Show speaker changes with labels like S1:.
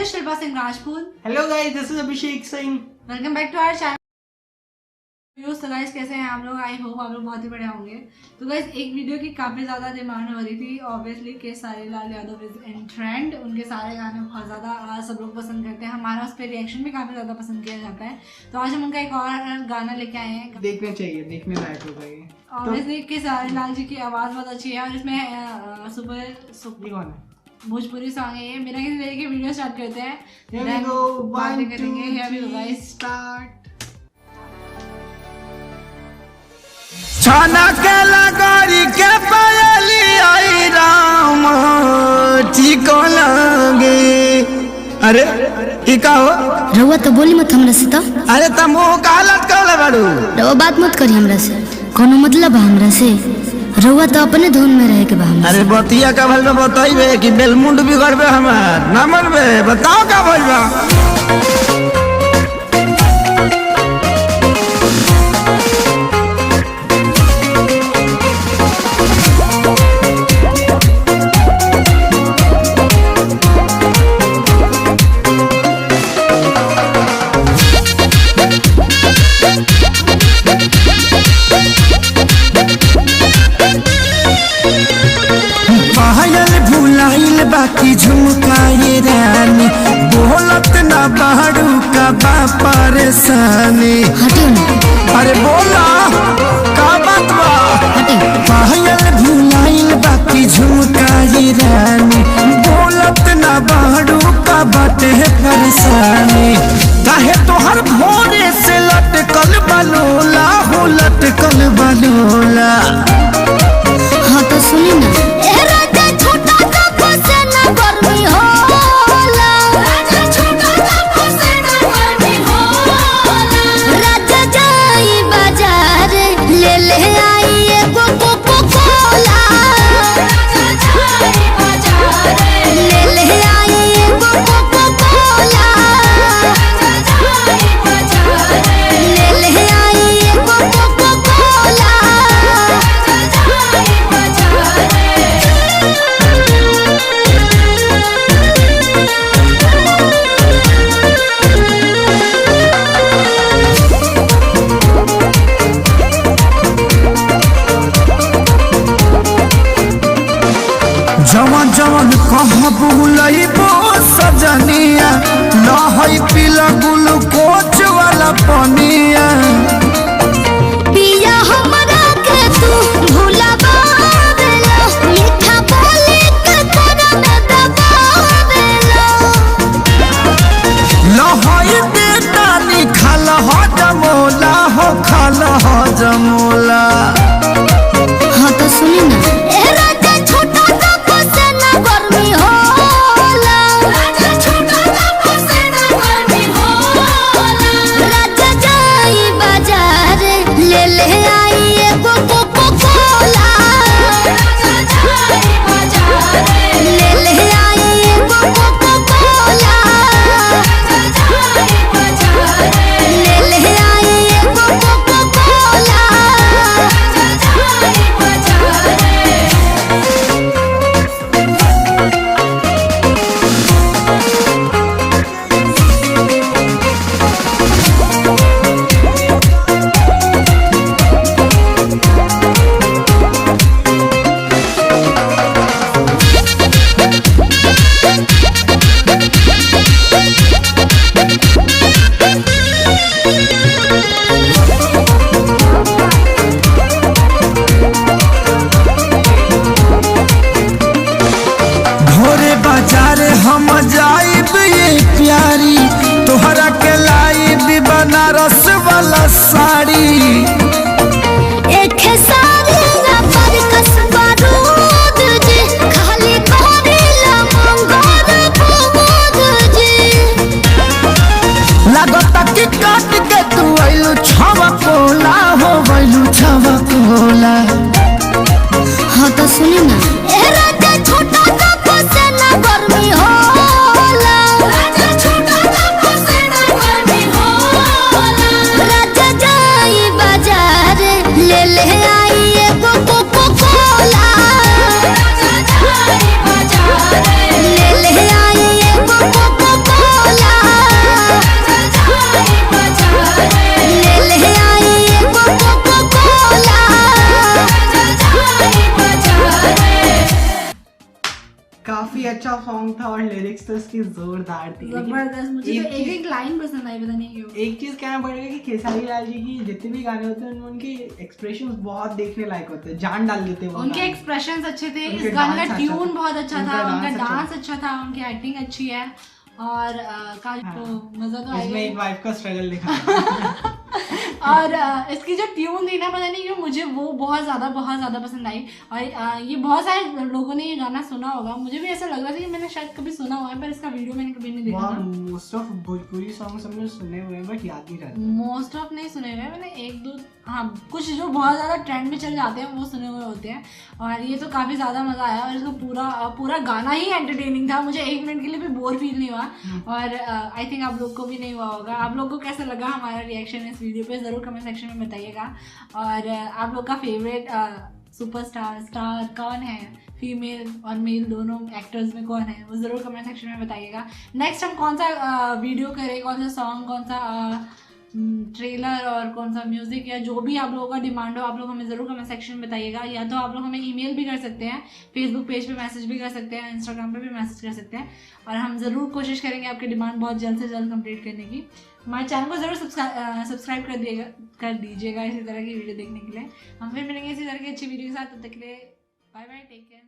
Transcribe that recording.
S1: is Shilpa Singh Rajput.
S2: Hello guys, this is Abhishek Singh.
S1: Welcome back to our channel. तो guys कैसे हैं आप लोग? I hope आप लोग बहुत ही बढ़िया होंगे। तो गाइस एक वीडियो की काफ़ी ज़्यादा डिमांड हो रही थी ऑब्वियसली के सारे Lal Yadav is in trend. उनके सारे गाने बहुत ज़्यादा सब लोग पसंद करते हैं, हमारा उस पर रिएक्शन भी काफ़ी ज़्यादा पसंद किया जाता है। तो आज हम उनका एक और गाना लेके आए हैं,
S2: देखना चाहिए, देखने लायक होगा ये।
S1: ऑब्वियसली के सारे लाल जी की आवाज़ बहुत अच्छी है और इसमें सुपर
S2: कौन है?
S1: भोजपुरी सॉन्ग है ये। बिना किसी तरीके की वीडियो स्टार्ट करते हैं,
S2: बातें
S1: करेंगे। Here we go guys.
S2: Start.
S3: छाना के लगारी के पायली आई राम ठीक लगे। अरे की का हो?
S4: रउआ तो बोली मत हमरा से। तो
S3: अरे तमो कालत कहले बाड़ू।
S4: रउआ बात मत करी हमरा से, कोनो मतलब बा हमरा से? रउआ तो अपने धुन में रहे के बा हमरा।
S3: अरे बतिया का भल में बताइबे कि बेलमुंड बिगड़बे हमार ना मनबे? बताओ का भइल बा। बाकी झुमकाए रानी बोलत ना बाड़ू का बा परेशानी। अरे बोला का बात बा? पायल भुलाइल बाकी झुमकाए रानी बोलत ना बाड़ू का बाटे परेशानी। काहे तोहर भोरे से लटकल बलोला हो, लटकल बलोला।
S4: हाँ तो सुनी ना,
S3: जवन जवन कहाँ बुलइबो सजनिया लहई पीला ग्लूकोच वाला पनिया।
S4: पिया हमरा के तू भुलावेला, मीठा बोली के तोरा में दबावेला।
S3: लहई बेटा निखाल हो जमोला हो, खाल हो जमोला।
S4: हाँ तो सुनी ना,
S3: हम जाइब ये प्यारी तोहरा के लाइब बनारस वाला साड़ी।
S4: एक सारी ना पर कसबा रूद जी, खाली करेला मंगोर पूद जी।
S3: लागता कि काट के तू आइलू छवा कोला हो, आइलू छवा कोला।
S4: हाँ तो सुनी ना, ए राजा छोटा सा से ना गर्मी होला।
S2: काफी अच्छा सॉन्ग था और लिरिक्स तो इसकी जोरदार थी। लेकिन
S1: जबरदस्त, मुझे तो
S2: एक
S1: एक लाइन पसंद आई, पता नहीं क्यों।
S2: एक चीज कहना पड़ेगा कि खेसारी लाल जी की जितने भी गाने होते हैं उनमें उनके एक्सप्रेशंस बहुत देखने लायक होते हैं, जान डाल देते हैं वो
S1: उनके
S2: गाने।
S1: एक्सप्रेशंस अच्छे थे,
S2: उनके
S1: इस गाने
S2: डांस
S1: का
S2: अच्छा
S1: ट्यून
S2: था।
S1: बहुत अच्छा
S2: उनका
S1: था, उनका
S2: डांस अच्छा
S1: डांस अच्छा था, उनकी एक्टिंग अच्छी है और काफी
S2: हाँ।
S1: मजा तो
S2: इसमें एक
S1: आया।
S2: वाइफ का स्ट्रगल दिखा
S1: और इसकी जो ट्यून थी ना, पता नहीं क्यों मुझे वो बहुत ज़्यादा पसंद आई। और ये बहुत सारे लोगों ने ये गाना सुना होगा, मुझे भी ऐसा लग रहा था कि मैंने शायद कभी सुना हुआ है, पर इसका वीडियो मैंने कभी नहीं देखा था।
S2: मोस्ट ऑफ भोजपुरी सॉन्ग्स हमने सुने हुए हैं बट याद नहीं रहता।
S1: मोस्ट ऑफ नहीं सुने हुए, मैंने एक दो, हाँ कुछ जो बहुत ज़्यादा ट्रेंड में चल जाते हैं वो सुने हुए होते हैं। और ये तो काफ़ी ज़्यादा मज़ा आया और इसका पूरा गाना ही एंटरटेनिंग था, मुझे एक मिनट के लिए भी बोर फील नहीं हुआ। और आई थिंक आप लोग को भी नहीं हुआ होगा। आप लोग को कैसा लगा हमारा रिएक्शन इस वीडियो पे, ज़रूर कमेंट सेक्शन में बताइएगा। और आप लोग का फेवरेट स्टार कौन है, फीमेल और मेल दोनों एक्टर्स में कौन है, वो ज़रूर कमेंट सेक्शन में बताइएगा। नेक्स्ट हम कौन सा वीडियो करें, कौन सा सॉन्ग, कौन सा ट्रेलर और कौन सा म्यूज़िक, या जो भी आप लोगों का डिमांड हो, आप लोग हमें ज़रूर कमेंट सेक्शन में बताइएगा। या तो आप लोग हमें ईमेल भी कर सकते हैं, फेसबुक पेज पे मैसेज भी कर सकते हैं, इंस्टाग्राम पे भी मैसेज कर सकते हैं, और हम ज़रूर कोशिश करेंगे आपकी डिमांड बहुत जल्द से जल्द कंप्लीट करने की। हमारे चैनल को ज़रूर सब्सक्राइब कर दीजिएगा इसी तरह की वीडियो देखने के लिए। हम फिर मिलेंगे इसी तरह की अच्छी वीडियो के साथ, तब तक के लिए बाय बाय, टेक केयर।